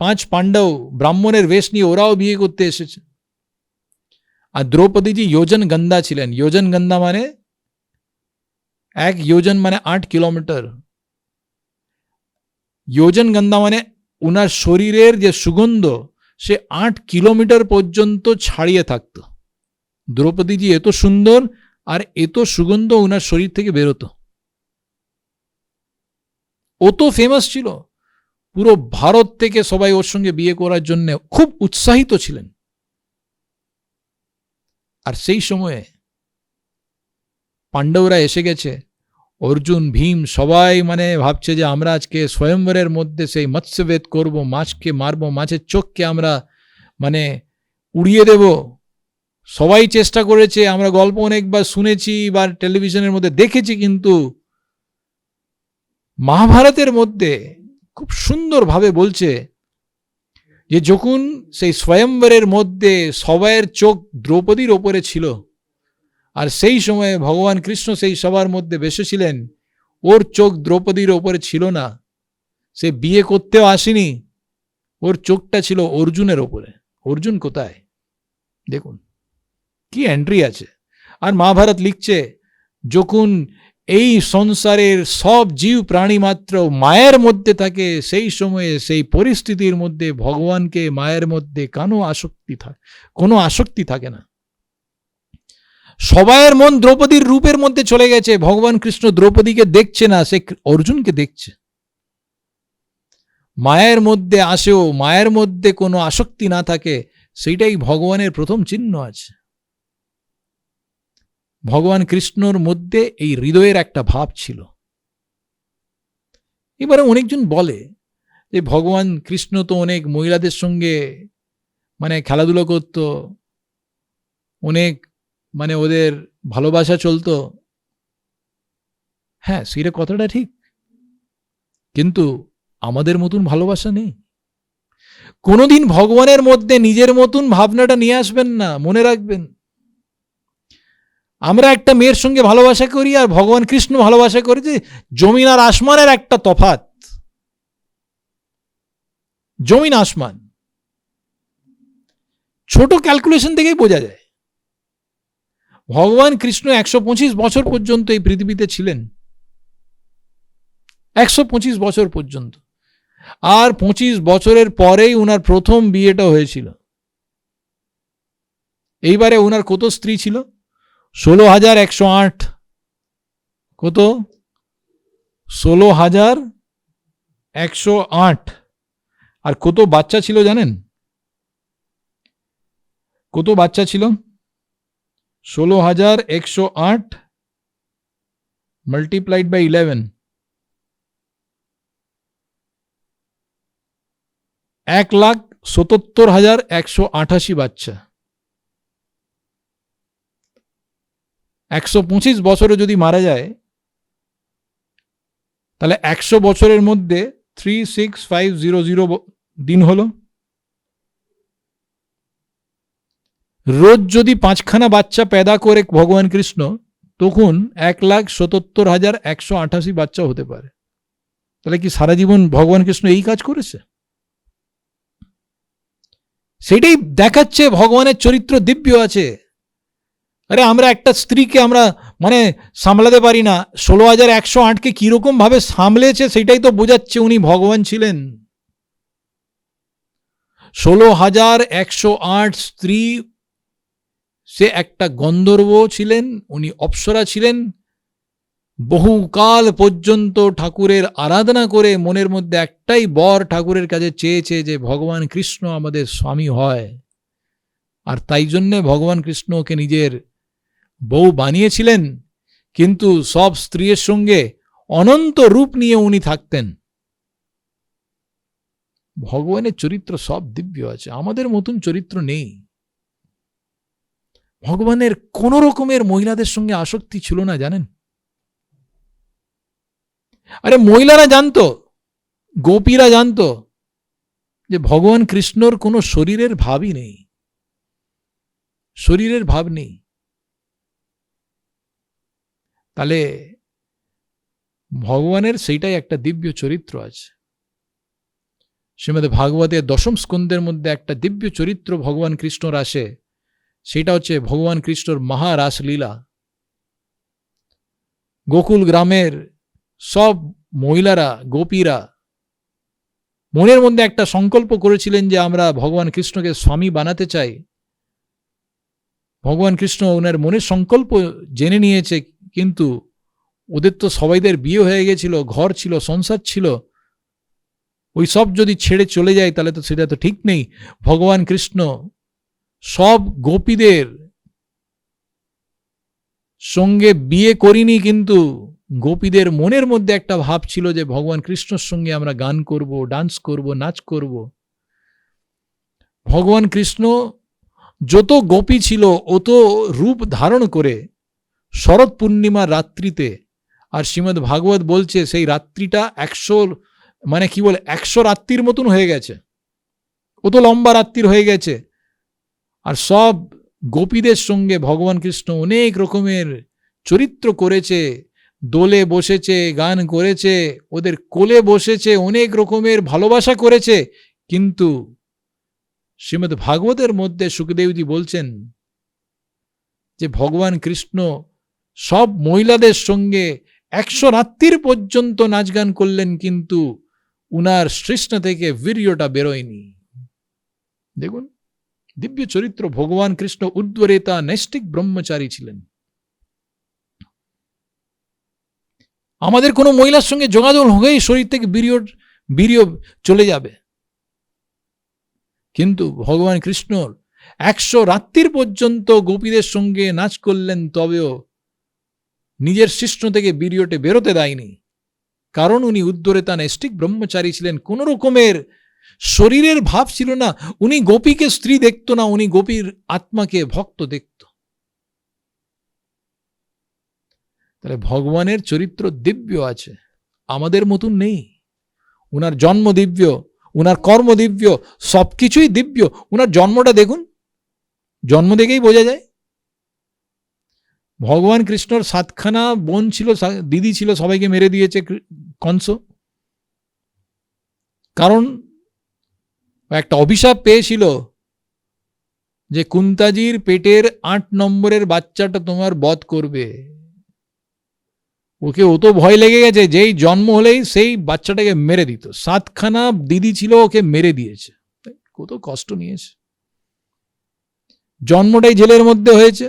5 পাণ্ডব ব্রাহ্মণের বেশ নিয়ে ওরাও বিয়ে করতে এসেছে। আর দ্রৌপদীজি যোজন গন্ধা ছিলেন। যোজন গন্ধা মানে 1 যোজন মানে 8 কিলোমিটার। যোজন গন্ধা মানে উনার শরীরের যে সুগন্ধ, সে 8 কিলোমিটার পর্যন্ত ছাড়িয়ে থাকতো। দ্রৌপদীজি এত সুন্দর আর এত সুগন্ধ উনার শরীর থেকে বেরোতো, অত ফেমাস ছিল। পুরো ভারত থেকে সবাই ওর সঙ্গে বিয়ে করার জন্য খুব উৎসাহিত ছিলেন। আর সেই সময়ে পাণ্ডবরা এসে গেছে, অর্জুন, ভীম সবাই মানে ভাবছে যে আমরা আজকে স্বয়ম্বরের মধ্যে সেই মৎস্যবেদ করব, মাছকে মারবো, মাছের চোখকে আমরা মানে উড়িয়ে দেব। সবাই চেষ্টা করেছে, আমরা গল্প অনেকবার শুনেছি বা টেলিভিশনের মধ্যে দেখেছি, কিন্তু মহাভারতের মধ্যে খুব সুন্দরভাবে বলছে যে যখন সেই স্বয়ম্বরের মধ্যে সবাইয়ের চোখ দ্রৌপদীর ওপরে ছিল, আর সেই সময়ে ভগবান কৃষ্ণ সেই সবার মধ্যে বসেছিলেন, ওর চোখ দ্রৌপদীর ওপরে ছিল না, সে বিয়ে করতেও আসেনি, ওর চোখটা ছিল অর্জুনের ওপরে। অর্জুন কোথায়? দেখুন কি এন্ট্রি আছে। আর মহাভারত লিখছে যখন এই সংসারের সব জীব প্রাণী মাত্র মায়ের মধ্যে থাকে, সেই সময়ে সেই পরিস্থিতির মধ্যে ভগবানকে মায়ের মধ্যে কোনো আসক্তি থাকে না। সবাইয়ের মন দ্রৌপদীর রূপের মধ্যে চলে গেছে, ভগবান কৃষ্ণ দ্রৌপদীকে দেখছে না, সে অর্জুনকে দেখছে। মায়ের মধ্যে আসেও মায়ের মধ্যে কোনো আসক্তি না থাকে, সেইটাই ভগবানের প্রথম চিহ্ন আছে। ভগবান কৃষ্ণর মধ্যে এই হৃদয়ের একটা ভাব ছিল। এবারে অনেকজন বলে যে ভগবান কৃষ্ণ তো অনেক মহিলাদের সঙ্গে মানে খেলাধুলো করত, অনেক মানে ওদের ভালোবাসা চলতো। হ্যাঁ, সেটা কথাটা ঠিক, কিন্তু আমাদের মতন ভালোবাসা নেই। কোনোদিন ভগবানের মধ্যে নিজের মতন ভাবনাটা নিয়ে আসবেন না, মনে রাখবেন। আমরা একটা মেয়ের সঙ্গে ভালোবাসা করি আর ভগবান কৃষ্ণ ভালোবাসা করি, যে জমিন আর আসমানের একটা তফাৎ, জমিন আসমান। ছোট ক্যালকুলেশন থেকেই বোঝা যায়। ভগবান কৃষ্ণ 125 বছর পর্যন্ত এই পৃথিবীতে ছিলেন, 125 বছর পর্যন্ত। আর 25 বছরের পরেই উনার প্রথম বিয়েটা হয়েছিল। এইবারে উনার কত স্ত্রী ছিল? 16,108। কত? 16,108। আর কত বাচ্চা ছিল জানেন? কত বাচ্চা ছিল? 16,108 মাল্টিপ্লাইড বাই 11, 1,77,188 বাচ্চা। 125 বছরে যদি মারা যায়, তাহলে 100 বছরের মধ্যে 36500 দিন হলো। রোজ যদি 5খানা বাচ্চা पैदा করে ভগবান কৃষ্ণ, তখন 1,77,188 বাচ্চা হতে পারে। তাহলে কি সারা জীবন ভগবান কৃষ্ণ এই কাজ করেছে? সেটাই দেখাচ্ছে ভগবানের চরিত্র দিব্য আছে। আরে আমরা একটা স্ত্রীকে আমরা মানে সামলাতে পারি না, 16,108কে কিরকম ভাবে সামলেছে সেটাই তো বোঝাচ্ছে উনি ভগবান ছিলেন। 16,108 স্ত্রী, সে একটা গন্ধর্ব ছিলেন, উনি অপ্সরা ছিলেন। বহুকাল পর্যন্ত ঠাকুরের আরাধনা করে মনের মধ্যে একটাই বর ঠাকুরের কাছে চেয়েছে যে ভগবান কৃষ্ণ আমাদের স্বামী হয়। আর তাই জন্যে ভগবান কৃষ্ণ ওকে নিজের বউ বানিয়েছিলেন। কিন্তু সব স্ত্রীর সঙ্গে অনন্ত রূপ নিয়ে উনি থাকতেন। ভগবানের চরিত্র সব দিব্য আছে, আমাদের মতন চরিত্র নেই। ভগবানের কোন রকমের মহিলাদের সঙ্গে আসক্তি ছিল না, জানেন? আরে মহিলারা জানতো, গোপীরা জানতো যে ভগবান কৃষ্ণর কোনো শরীরের ভাবই নেই, শরীরের ভাব নেই। তাহলে ভগবানের সেইটাই একটা দিব্য চরিত্র আছে। শ্রীমদ্ ভাগবতের 10ম স্কন্ধের মধ্যে একটা দিব্য চরিত্র ভগবান কৃষ্ণর আসে, সেটা হচ্ছে ভগবান কৃষ্ণর মহারাসলীলা। গোকুল গ্রামের সব মহিলারা, গোপীরা মনের মধ্যে একটা সংকল্প করেছিলেন যে আমরা ভগবান কৃষ্ণকে স্বামী বানাতে চাই। ভগবান কৃষ্ণ ওনার মনের সংকল্প জেনে নিয়েছে, কিন্তু ওদের তো সবাইদের বিয়ে হয়ে গেছিল, ঘর ছিল, সংসার ছিল। ওই সব যদি ছেড়ে চলে যায় তাহলে তো সেটা তো ঠিক নেই। ভগবান কৃষ্ণ সব গোপীদের সঙ্গে বিয়ে করিনি, কিন্তু গোপীদের মনের মধ্যে একটা ভাব ছিল যে ভগবান কৃষ্ণর সঙ্গে আমরা গান করব, ডান্স করব, নাচ করব। ভগবান কৃষ্ণ যত গোপী ছিল অত রূপ ধারণ করে শরৎ পূর্ণিমার রাত্রিতে, আর শ্রীমদ্ ভাগবত বলছে সেই রাত্রিটা 100 রাত্রির মতন হয়ে গেছে, অত লম্বা রাত্রির হয়ে গেছে। আর সব গোপীদের সঙ্গে ভগবান কৃষ্ণ অনেক রকমের চরিত্র করেছে, দোলে বসেছে, গান করেছে, ওদের কোলে বসেছে, অনেক রকমের ভালোবাসা করেছে। কিন্তু শ্রীমদ্ ভাগবতের মধ্যে সুখদেবজি বলছেন যে ভগবান কৃষ্ণ সব মহিলাদের সঙ্গে 100 রাত্রির পর্যন্ত নাচ গান করলেন, কিন্তু উনার তৃষ্ণা থেকে বীর্যটা বেরোয়নি। দেখুন দিব্য চরিত্র। ভগবান কৃষ্ণ উদ্বরেতা নৈষ্ঠিক ব্রহ্মচারী ছিলেন। আমাদের কোনো মহিলার সঙ্গে যোগাযোগ হয়েই শরীর থেকে বীর্য চলে যাবে, কিন্তু ভগবান কৃষ্ণর 100 রাত্রির পর্যন্ত গোপীদের সঙ্গে নাচ করলেন, তবেও নিজের শিষ্ণ থেকে বীর্যটা বেরোতে দেয়নি, কারণ উনি উদ্দরেতা নৈষ্ঠিক ব্রহ্মচারী ছিলেন। কোন রকমের শরীরের ভাব ছিল না। উনি গোপীকে স্ত্রী দেখত না, উনি গোপীর আত্মাকে ভক্ত দেখত। তাহলে ভগবানের চরিত্র দিব্য আছে, আমাদের মতন নেই। উনার জন্ম দিব্য, উনার কর্ম দিব্য, সবকিছুই দিব্য। উনার জন্মটা দেখুন, জন্ম দেখেই বোঝা যায়। ভগবান কৃষ্ণর 7খানা বোন ছিল, দিদি ছিল, সবাইকে মেরে দিয়েছে কংস। কারণ একটা অভিশাপ পেয়েছিল যে কুন্তাজির পেটের 8 নম্বরের বাচ্চাটা তোমার বধ করবে। ওকে অত ভয় লেগে গেছে, যেই জন্ম হলেই সেই বাচ্চাটাকে মেরে দিত। 7খানা দিদি ছিল, ওকে মেরে দিয়েছে। কত কষ্ট নিয়েছে। জন্মটাই জেলের মধ্যে হয়েছে,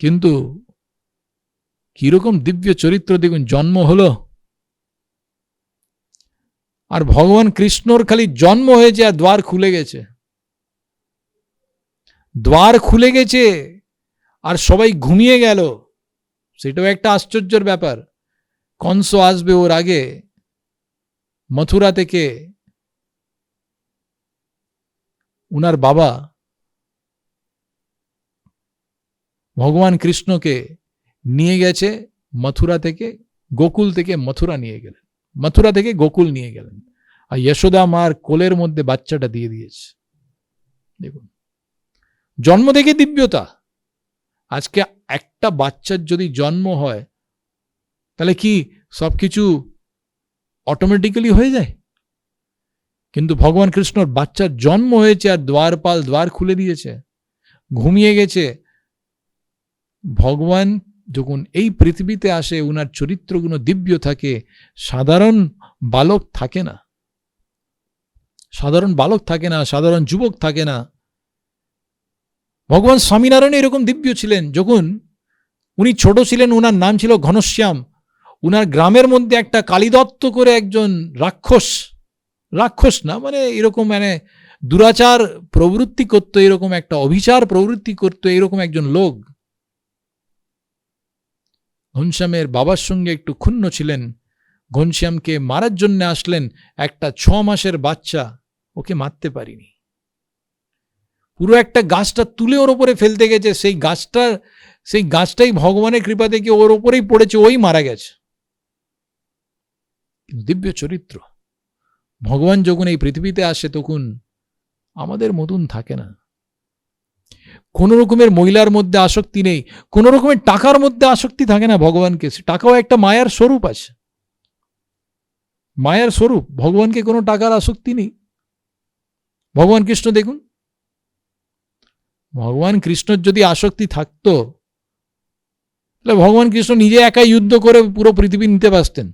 কিন্তু কিরকম দিব্য চরিত্র দেখুন। জন্ম হলো, আর ভগবান কৃষ্ণর খালি জন্ম হয়েছে আর দ্বার খুলে গেছে। দ্বার খুলে গেছে আর সবাই ঘুমিয়ে গেল। সেটাও একটা আশ্চর্যের ব্যাপার। কংস আসবে ওর আগে মথুরা থেকে। উনার বাবা ভগবান কৃষ্ণকে নিয়ে গেছে মথুরা থেকে, গোকুল থেকে মথুরা নিয়ে গেলেন, মথুরা থেকে গোকুল নিয়ে গেলেন, আর যশোদা মার কোলের মধ্যে বাচ্চাটা দিয়ে দিয়েছে। দেখুন জন্ম থেকে দিব্যতা। আজকে একটা বাচ্চার যদি জন্ম হয়, তাহলে কি সবকিছু অটোমেটিক্যালি হয়ে যায়? কিন্তু ভগবান কৃষ্ণর বাচ্চার জন্ম হয়েছে আর দ্বারপাল দ্বার খুলে দিয়েছে, ঘুমিয়ে গেছে। ভগবান যখন এই পৃথিবীতে আসে, উনার চরিত্রগুলো দিব্য থাকে, সাধারণ বালক থাকে না, সাধারণ বালক থাকে না, সাধারণ যুবক থাকে না। ভগবান স্বামীনারায়ণ এরকম দিব্য ছিলেন। যখন উনি ছোট ছিলেন, উনার নাম ছিল ঘনশ্যাম। উনার গ্রামের মধ্যে একটা কালীদত্ত করে একজন রাক্ষস, রাক্ষস না মানে এরকম মানে দুরাচার প্রবৃত্তি করতো, এরকম একটা অভিচার প্রবৃত্তি করতো, এরকম একজন লোক ঘনশ্যামের বাবার সঙ্গে একটু ক্ষুণ্ণ ছিলেন। ঘনশ্যামকে মারার জন্য আসলেন। একটা 6 মাসের বাচ্চা, ওকে মারতে পারিনি। পুরো একটা গাছটা তুলে ওর ওপরে ফেলতে গেছে, সেই গাছটাই ভগবানের কৃপা থেকে ওর ওপরেই পড়েছে, ওই মারা গেছে। দিব্য চরিত্র। ভগবান যখন এই পৃথিবীতে আসে তখন আমাদের মতন থাকে না। কোন রকমের মহিলার মধ্যে আসক্তি নেই, কোন রকমের টাকার মধ্যে আসক্তি থাকে না ভগবানকে। টাকাও একটা মায়ার স্বরূপ আছে, মায়ার স্বরূপ। ভগবানকে কোনো টাকার আসক্তি নেই। ভগবান কৃষ্ণ দেখুন, ভগবান কৃষ্ণর যদি আসক্তি থাকতো, তাহলে ভগবান কৃষ্ণ নিজে একাই যুদ্ধ করে পুরো পৃথিবী নিতে পারতেন।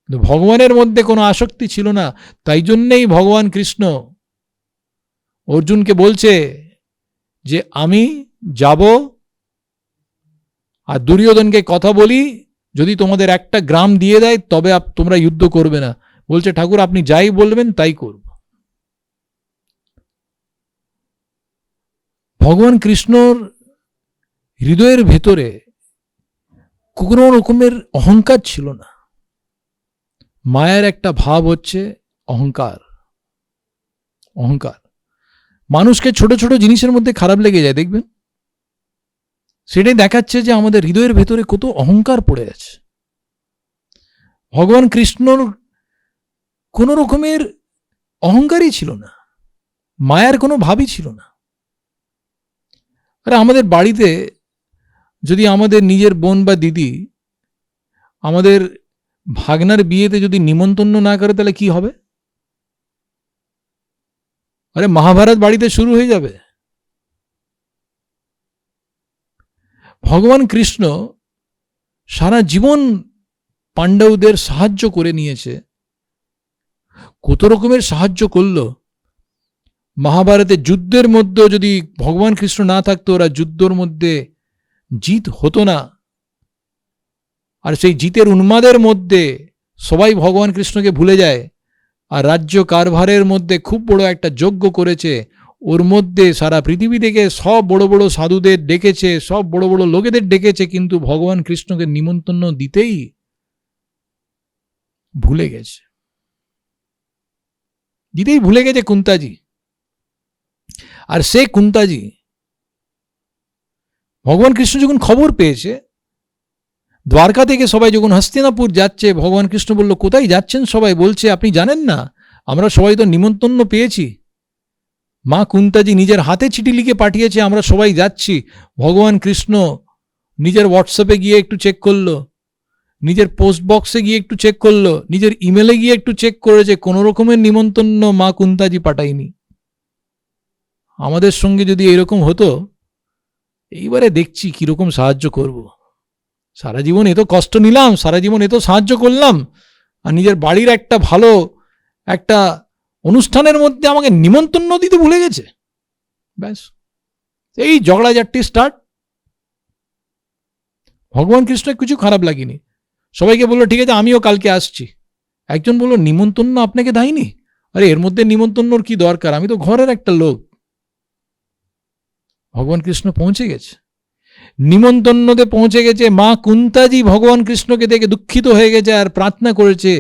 ভগবানের মধ্যে কোনো আসক্তি ছিল না। তাই জন্যেই ভগবান কৃষ্ণ অর্জুনকে বলছে যে আমি যাব আর দুর্যোধনকে কথা বলি, যদি তোমাদের একটা গ্রাম দিয়ে দেয় তবে তোমরা যুদ্ধ করবে না। বলছে ঠাকুর আপনি যাই বলবেন তাই করব। ভগবান কৃষ্ণর হৃদয়ের ভেতরে কোনো রকমের অহংকার ছিল না। মায়ের একটা ভাব হচ্ছে অহংকার। অহংকার মানুষকে ছোট ছোট জিনিসের মধ্যে খারাপ লেগে যায়, দেখবেন। সেটাই দেখাচ্ছে যে আমাদের হৃদয়ের ভেতরে কত অহংকার পড়ে আছে। ভগবান কৃষ্ণর কোন রকমের অহংকারই ছিল না, মায়ার কোনো ভাবই ছিল না। আরে আমাদের বাড়িতে যদি আমাদের নিজের বোন বা দিদি আমাদের ভাগনার বিয়েতে যদি নিমন্ত্রণ না করে, তাহলে কি হবে? আরে মহাভারত বাড়িতে শুরু হয়ে যাবে। ভগবান কৃষ্ণ সারা জীবন পাণ্ডবদের সাহায্য করে নিয়েছে। কত রকমের সাহায্য করলো। মহাভারতের যুদ্ধের মধ্যে যদি ভগবান কৃষ্ণ না থাকতো, ওরা যুদ্ধের মধ্যে জিত হতো না। আর সেই জিতের উন্মাদের মধ্যে সবাই ভগবান কৃষ্ণকে ভুলে যায়। আর রাজ্য কারভারের মধ্যে খুব বড় একটা যজ্ঞ করেছে, ওর মধ্যে সারা পৃথিবী থেকে সব বড় বড় সাধুদের ডেকেছে, সব বড় বড় লোকেদের ডেকেছে, কিন্তু ভগবান কৃষ্ণকে নিমন্ত্রণ দিতেই ভুলে গেছে। কুন্তাজি। আর সে কুন্তাজি ভগবান কৃষ্ণ যখন খবর পেয়েছে, দ্বারকা থেকে সবাই যখন হস্তিনাপুর যাচ্ছে, ভগবান কৃষ্ণ বলল, কোথায় যাচ্ছেন সবাই? বলছে, আপনি জানেন না আমরা সবাই তো নিমন্ত্রণ পেয়েছি। মা কুন্তাজি নিজের হাতে চিঠি লিখে পাঠিয়েছে, আমরা সবাই যাচ্ছি। ভগবান কৃষ্ণ নিজের হোয়াটসঅ্যাপে গিয়ে একটু চেক করলো, নিজের পোস্ট বক্সে গিয়ে একটু চেক করলো, নিজের ইমেলে গিয়ে একটু চেক করেছে, কোনো রকমের নিমন্ত্রণ মা কুন্তাজি পাঠায়নি। আমাদের সঙ্গে যদি এরকম হতো, এইবারে দেখছি কিরকম সাহায্য করব। সারা জীবন এত কষ্ট নিলাম, সারা জীবন এত সাহায্য করলাম, আর নিজের বাড়ির একটা ভালো একটা অনুষ্ঠানের মধ্যে আমাকে নিমন্ত্রণ দিতে ভুলে গেছে। ব্যাস, এই ঝগড়াঝাটি স্টার্ট। ভগবান কৃষ্ণ কিছু খারাপ লাগেনি, সবাইকে বললো ঠিক আছে আমিও কালকে আসছি। একজন বলল, নিমন্ত্রণ আপনাকে দেয়নি? আরে এর মধ্যে নিমন্ত্রণর কি দরকার, আমি তো ঘরের একটা লোক। ভগবান কৃষ্ণ পৌঁছে গেছে, নিমন্ত্রণতে পৌঁছে গেছে। মা কুন্তাজি ভগবান কৃষ্ণকে দেখে দুঃখিত হয়ে গেছে আর প্রার্থনা করেছে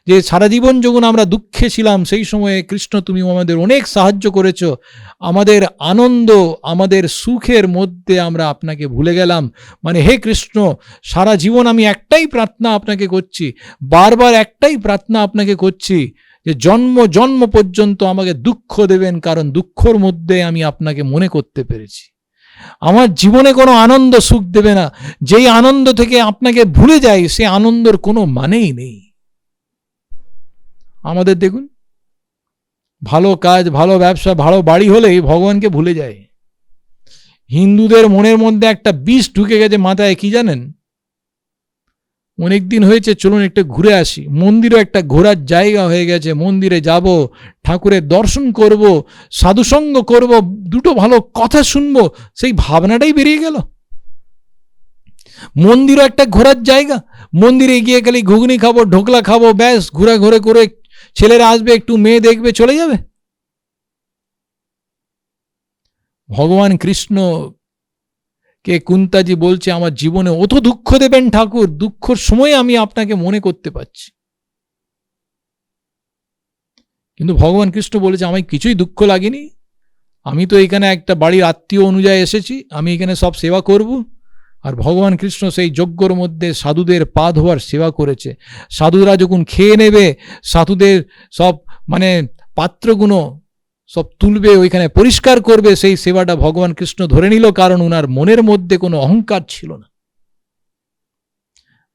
যে সারা জীবন যখন আমরা দুঃখে ছিলাম, সেই সময়ে কৃষ্ণ তুমি আমাদের অনেক সাহায্য করেছ। আমাদের আনন্দ, আমাদের সুখের মধ্যে আমরা আপনাকে ভুলে গেলাম। মানে হে কৃষ্ণ, সারা জীবন আমি একটাই প্রার্থনা আপনাকে করছি, বারবার একটাই প্রার্থনা আপনাকে করছি যে জন্ম জন্ম পর্যন্ত আমাকে দুঃখ দেবেন, কারণ দুঃখর মধ্যে আমি আপনাকে মনে করতে পেরেছি। আমার জীবনে কোনো আনন্দ সুখ দেবে না। যেই আনন্দ থেকে আপনাকে ভুলে যাই, সে আনন্দের কোনো মানেই নেই। আমাদের দেখুন, ভালো কাজ, ভালো ব্যবসা, ভালো বাড়ি হলেই ভগবানকে ভুলে যায়। হিন্দুদের মনের মধ্যে একটা বিষ ঢুকে গেছে মাথায়, কি জানেন? অনেকদিন হয়েছে, চলুন একটু ঘুরে আসি। মন্দিরও একটা ঘোরার জায়গা হয়ে গেছে, মন্দিরে যাব, ঠাকুরের দর্শন করব, সাধুসঙ্গ করব, দুটো ভালো কথা শুনবো, সেই ভাবনাটাই বেরিয়ে গেল। মন্দিরও একটা ঘোরার জায়গা, মন্দিরে গিয়ে খালি ঘুগনি খাবো, ঢোকলা খাবো, ব্যাস ঘুরে ঘুরে করে ছেলেরা আসবে, একটু মেয়ে দেখবে, চলে যাবে। ভগবান কৃষ্ণ কে কুন্তাজি বলছে, আমার জীবনে অত দুঃখ দেবেন ঠাকুর, দুঃখর সময় আমি আপনাকে মনে করতে পারছি। কিন্তু ভগবান কৃষ্ণ বলেছে, আমায় কিছুই দুঃখ লাগেনি, আমি তো এখানে একটা বাড়ির আত্মীয় অনুযায়ী এসেছি, আমি এখানে সব সেবা করব। আর ভগবান কৃষ্ণ সেই যজ্ঞর মধ্যে সাধুদের পা ধোয়ার সেবা করেছে। সাধুরা যখন খেয়ে নেবে, সাধুদের সব মানে পাত্রগুলো সব তুলবে, ওইখানে পরিষ্কার করবে, সেই সেবাটা ভগবান কৃষ্ণ ধরে নিল, কারণ ওনার মনের মধ্যে কোনো অহংকার ছিল না।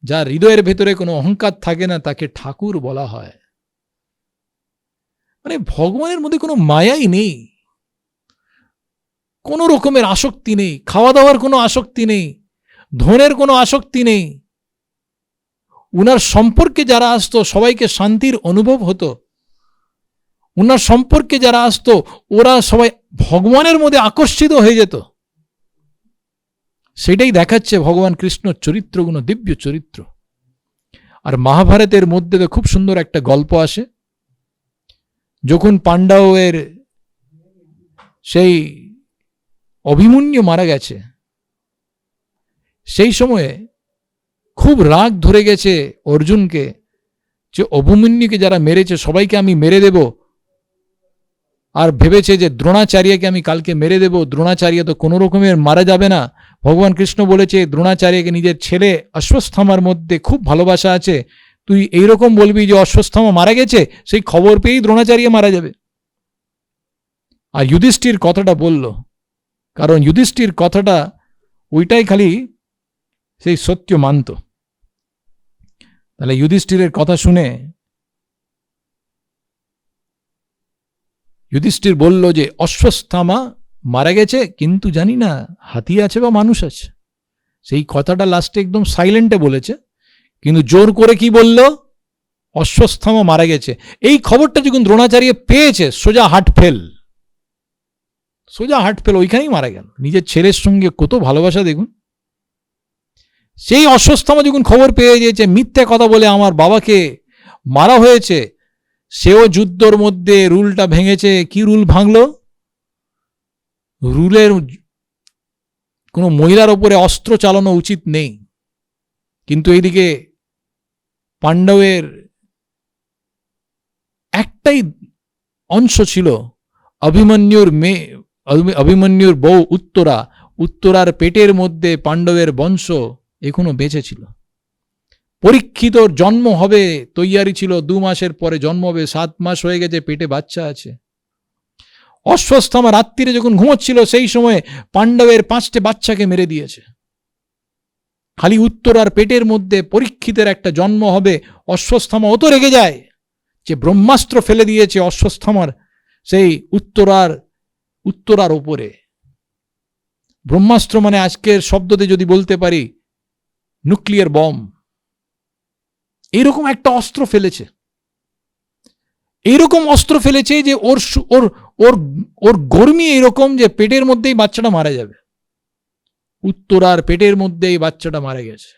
যার হৃদয়ের ভেতরে কোনো অহংকার থাকে না, তাকে ঠাকুর বলা হয়। মানে ভগবানের মধ্যে কোনো মায়াই নেই, কোনো রকমের আসক্তি নেই, খাওয়া দাওয়ার কোনো আসক্তি নেই, ধনের কোনো আসক্তি নেই। উনার সম্পর্কে যারা আসতো সবাইকে শান্তির অনুভব হতো। উনার সম্পর্কে যারা আসতো ওরা সবাই ভগবানের মধ্যে আকর্ষিত হয়ে যেত। সেটাই দেখাচ্ছে ভগবান কৃষ্ণর চরিত্রগুলো, দিব্য চরিত্র। আর মহাভারতের মধ্যে তো খুব সুন্দর একটা গল্প আসে, যখন পাণ্ডবের সেই অভিমন্যু মারা গেছে, সেই সময়ে খুব রাগ ধরে গেছে অর্জুনকে, যে অভিমন্যুকে যারা মেরেছে সবাইকে আমি মেরে দেব, আর ভেবেছে যে দ্রোণাচার্যকে আমি কালকে মেরে দেব, দ্রোণাচার্য তো কোনো রকমের মারা যাবে না। ভগবান কৃষ্ণ বলেছে দ্রোণাচার্যকে নিজের ছেলে অশ্বত্থামার মধ্যে খুব ভালোবাসা আছে, তুই এইরকম বলবি যে অশ্বত্থামা মারা গেছে, সেই খবর পেয়েই দ্রোণাচার্য মারা যাবে। আর যুধিষ্ঠির কথাটা বলল, কারণ যুধিষ্ঠির কথাটা ওইটাই খালি সেই সত্য মানত। তাহলে যুধিষ্ঠিরের কথা শুনে যুধিষ্ঠির বলল যে অশ্বত্থামা মারা গেছে, কিন্তু জানি না হাতি আছে বা মানুষ আছে। সেই কথাটা লাস্টে একদম সাইলেন্টে বলেছে, কিন্তু জোর করে কি বলল, অশ্বত্থামা মারা গেছে। এই খবরটা যখন দ্রোণাচার্য পেয়েছে, সোজা হার্ট ফেল, ওইখানেই মারা গেল। নিজের ছেলের সঙ্গে কত ভালোবাসা দেখুন। সেই অশ্বত্থামা যখন খবর পেয়ে গিয়েছে মিথ্যে কথা বলে আমার বাবাকে মারা হয়েছে, সেও যুদ্ধর মধ্যে রুলটা ভেঙেছে। কি রুল ভাঙলো? রুলের কোনো মহিলার ওপরে অস্ত্র চালানো উচিত নেই, কিন্তু এইদিকে পাণ্ডবের একটাই অংশ ছিল, অভিমন্যুর বউ উত্তরার পেটের মধ্যে পাণ্ডবের বংশ এখনো বেঁচে ছিল। পরীক্ষিতর জন্ম হবে তৈয়ারি ছিল, 2 মাসের পরে জন্ম হবে, 7 মাস হয়ে গেছে, পেটে বাচ্চা আছে। অশ্বত্থামা রাত্রিরে যখন ঘুমোচ্ছিল সেই সময় পাণ্ডবের 5টে বাচ্চাকে মেরে দিয়েছে। খালি উত্তরার পেটের মধ্যে পরীক্ষিতের একটা জন্ম হবে। অশ্বত্থামা অত রেগে যায় যে ব্রহ্মাস্ত্র ফেলে দিয়েছে অশ্বত্থামার সেই উত্তরার উপরে। ব্রহ্মাস্ত্র মানে আজকের শব্দতে যদি বলতে পারি নিউক্লিয়ার বম, এইরকম একটা অস্ত্র ফেলেছে। এইরকম অস্ত্র ফেলেছে যে ওর গরমি এইরকম যে পেটের মধ্যেই বাচ্চাটা মারা যাবে। উত্তরার পেটের মধ্যেই বাচ্চাটা মারা গেছে।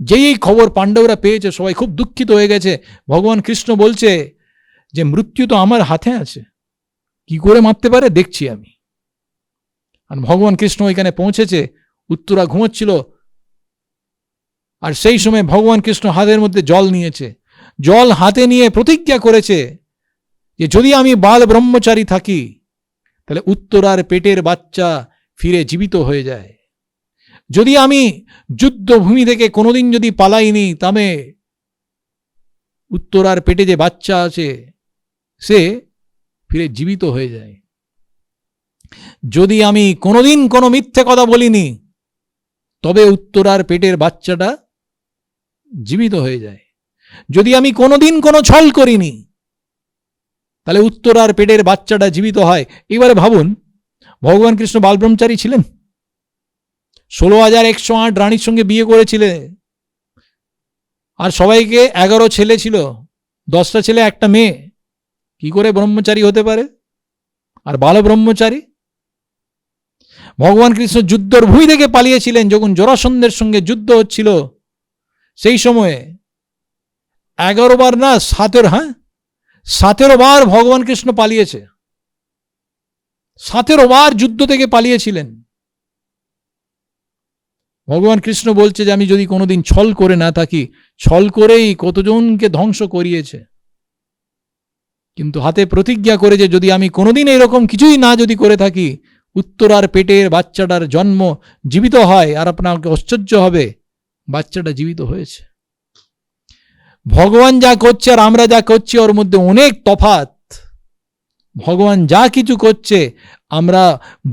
যেই এই খবর পাণ্ডবরা পেয়েছে সবাই খুব দুঃখিত হয়ে গেছে। ভগবান কৃষ্ণ বলছে যে মৃত্যু তো আমার হাতে আছে, কি করে মারতে পারে দেখছি আমি। আর ভগবান কৃষ্ণ এখানে পৌঁছেছে, উত্তরা ঘুমোচ্ছিল, আর সেই সময় ভগবান কৃষ্ণ হাতের মধ্যে জল নিয়েছে। জল হাতে নিয়ে প্রতিজ্ঞা করেছে যে যদি আমি বাল ব্রহ্মচারী থাকি তাহলে উত্তরার পেটের বাচ্চা ফিরে জীবিত হয়ে যায়। যদি আমি যুদ্ধভূমি থেকে কোনোদিন যদি পালাইনি, তবে উত্তরার পেটে যে বাচ্চা আছে সে ফিরে জীবিত হয়ে যায়। যদি আমি কোনোদিন কোনো মিথ্যে কথা বলিনি, তবে উত্তরার পেটের বাচ্চাটা জীবিত হয়ে যায়। যদি আমি কোনোদিন কোনো ছল করিনি, তাহলে উত্তরার পেটের বাচ্চাটা জীবিত হয়। এবারে ভাবুন, ভগবান কৃষ্ণ বালব্রহ্মচারী ছিলেন, 16,108 রানীর সঙ্গে বিয়ে করেছিলেন, আর সবাইকে 11 ছেলে ছিল, 10টা ছেলে 1টা মেয়ে। কি করে ব্রহ্মচারী হতে পারে? আর বালব্রহ্মচারী? ভগবান কৃষ্ণ যুদ্ধর ভূমি থেকে পালিয়েছিলেন। যখন জরাসন্ধের সঙ্গে যুদ্ধ হচ্ছিল সেই সময়ে 11 বার না 17 বার ভগবান কৃষ্ণ পালিয়েছে। 17 বার যুদ্ধ থেকে পালিয়েছিলেন। ভগবান কৃষ্ণ বলছে যে আমি যদি কোনোদিন ছল করে না থাকি, ছল করেই কতজনকে ধ্বংস করিয়েছে, কিন্তু হাতে প্রতিজ্ঞা করে যে যদি আমি কোনোদিন এরকম কিছুই না যদি করে থাকি, উত্তরার পেটের বাচ্চাটার জন্ম জীবিত হয়। আর আপনাকে আশ্চর্য হবে, বাচ্চাটা জীবিত হয়েছে। ভগবান যা করছে আর আমরা যা করছি ওর মধ্যে অনেক তফাৎ। ভগবান যা কিছু করছে আমরা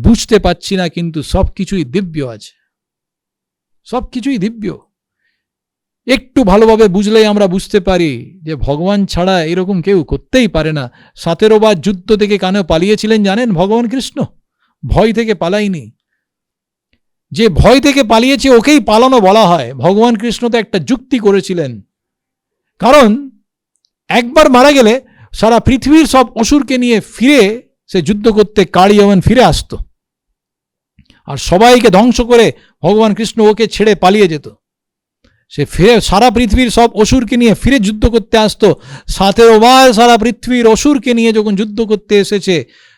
বুঝতে পারছি না, কিন্তু সবকিছুই দিব্য আছে, সবকিছুই দিব্য। একটু ভালোভাবে বুঝলেই আমরা বুঝতে পারি যে ভগবান ছাড়া এরকম কেউ করতেই পারে না। 17 বার যুদ্ধ থেকে কেন পালিয়েছিলেন জানেন? ভগবান কৃষ্ণ ভয় থেকে পালাইনি। যে ভয় থেকে পালিয়েছে ওকেই পালানো বলা হয়। ভগবান কৃষ্ণ তো একটা যুক্তি করেছিলেন, কারণ একবার মারা গেলে সারা পৃথিবীর সব অসুরকে নিয়ে ফিরে সে যুদ্ধ করতে কালী যেমন ফিরে আসতো, আর সবাইকে ধ্বংস করে ভগবান কৃষ্ণ ওকে ছেড়ে পালিয়ে যেত। সে ফিরে সারা পৃথিবীর সব অসুরকে নিয়ে ফিরে যুদ্ধ করতে আসতো। 17 বার সারা পৃথিবীর অসুরকে নিয়ে যখন যুদ্ধ করতে এসেছে,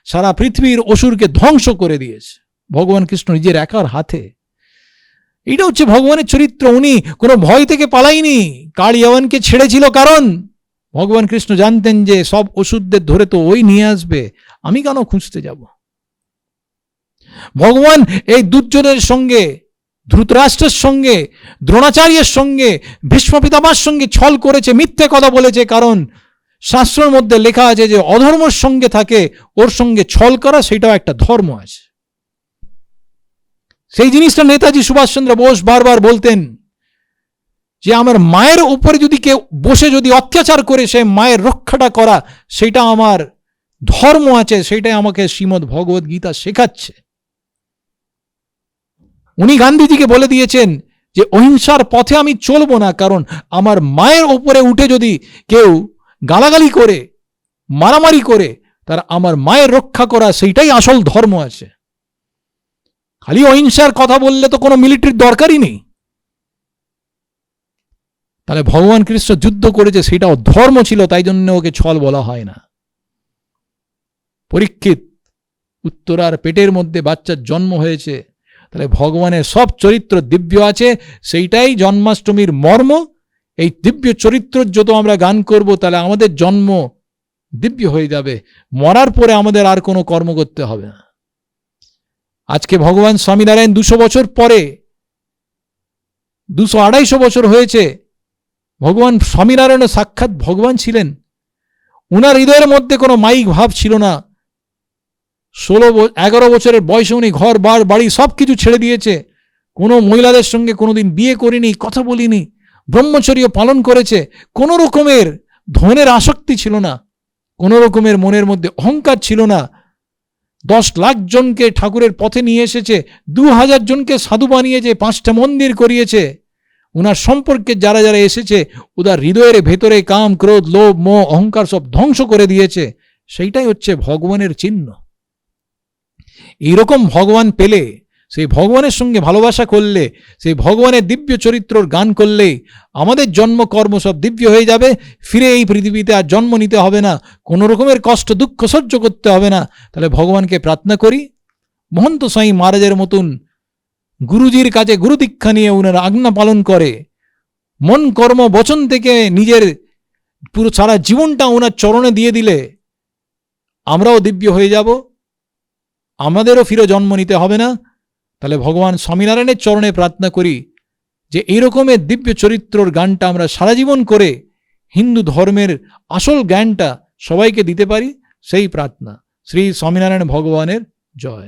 সারা পৃথিবীর অসুরকে ধ্বংস করে দিয়েছে ভগবান কৃষ্ণ নিজের একার হাতে। এটা হচ্ছে ভগবানের চরিত্র। উনি কোনো ভয় থেকে পালাইনি, কালিয়াওয়ানকে ছেড়েছিল, কারণ ভগবান কৃষ্ণ জানতেন যে সব ওষুধদের ধরে তো ওই নিয়ে আসবে, আমি কেন খুঁজতে যাব। ভগবান এই দুর্যোধনের সঙ্গে, ধৃতরাষ্ট্রের সঙ্গে, দ্রোণাচার্যের সঙ্গে, ভীষ্ম পিতামহের সঙ্গে ছল করেছে, মিথ্যে কথা বলেছে, কারণ শাস্ত্রের মধ্যে লেখা আছে যে অধর্মের সঙ্গে থাকে ওর সঙ্গে ছল করা, সেটাও একটা ধর্ম আছে। সেই জিনিসটা নেতাজি সুভাষচন্দ্র বোস বারবার বলতেন যে আমার মায়ের উপরে যদি কেউ বসে যদি অত্যাচার করে সে মায়ের রক্ষাটা করা, সেটা আমার ধর্ম আছে, সেটাই আমাকে শ্রীমদ্ ভগবদ গীতা শেখাচ্ছে। উনি গান্ধীজিকে বলে দিয়েছেন যে অহিংসার পথে আমি চলবো না, কারণ আমার মায়ের উপরে উঠে যদি কেউ গালাগালি করে, মারামারি করে, তার আমার মায়ের রক্ষা করা, সেইটাই আসল ধর্ম আছে। খালি অহিংসার কথা বললে তো কোনো মিলিটারির দরকারই নেই। তাহলে ভগবান কৃষ্ণ যুদ্ধ করেছে, সেটাও ধর্ম ছিল, তাই জন্য ওকে ছল বলা হয় না। পরীক্ষিত, উত্তরার পেটের মধ্যে বাচ্চার জন্ম হয়েছে, তাহলে ভগবানের সব চরিত্র দিব্য আছে, সেইটাই জন্মাষ্টমীর মর্ম। এই দিব্য চরিত্র যত আমরা গান করব, তাহলে আমাদের জন্ম দিব্য হয়ে যাবে, মরার পরে আমাদের আর কোনো কর্ম করতে হবে না। আজকে ভগবান স্বামীনারায়ণ 200 বছর পরে, 200-250 বছর হয়েছে, ভগবান স্বামীনারায়ণ সাক্ষাৎ ভগবান ছিলেন। উনার হৃদয়ের মধ্যে কোনো মাইক ভাব ছিল না। 11 বছরের বয়সে উনি ঘর বাড়ি সব কিছু ছেড়ে দিয়েছে, কোনো মহিলাদের সঙ্গে কোনোদিন বিয়ে করিনি, কথা বলিনি, ব্রহ্মচর্য পালন করেছে, কোনো রকমের ধনের আসক্তি ছিল না, কোনো রকমের মনের মধ্যে অহংকার ছিল না। 10 লাখ জনকে ঠাকুরের পথে নিয়ে এসেছে, 2000 জনকে সাধু বানিয়েছে, 5টা মন্দির করিয়েছে। উনার সম্পর্কে যারা যারা এসেছে, ওদের হৃদয়ের ভেতরে কাম, ক্রোধ, লোভ, মোহ, অহংকার সব ধ্বংস করে দিয়েছে। সেইটাই হচ্ছে ভগবানের চিহ্ন। এইরকম ভগবান পেলে, সেই ভগবানের সঙ্গে ভালোবাসা করলে, সেই ভগবানের দিব্য চরিত্রর গান করলে আমাদের জন্মকর্ম সব দিব্য হয়ে যাবে। ফিরে এই পৃথিবীতে আর জন্ম নিতে হবে না, কোনো রকমের কষ্ট দুঃখ সহ্য করতে হবে না। তাহলে ভগবানকে প্রার্থনা করি, মহন্ত স্বামী মহারাজের মতন গুরুজির কাছে গুরু দীক্ষা নিয়ে উনারা আজ্ঞা পালন করে, মন কর্ম বচন থেকে নিজের পুরো সারা জীবনটা ওনার চরণে দিয়ে দিলে আমরাও দিব্য হয়ে যাব, আমাদেরও ফিরে জন্ম নিতে হবে না। তাহলে ভগবান স্বামীনারায়ণের চরণে প্রার্থনা করি যে এই রকমের দিব্য চরিত্রর গানটা আমরা সারা জীবন করে হিন্দু ধর্মের আসল জ্ঞানটা সবাইকে দিতে পারি, সেই প্রার্থনা। শ্রী স্বামীনারায়ণ ভগবানের জয়।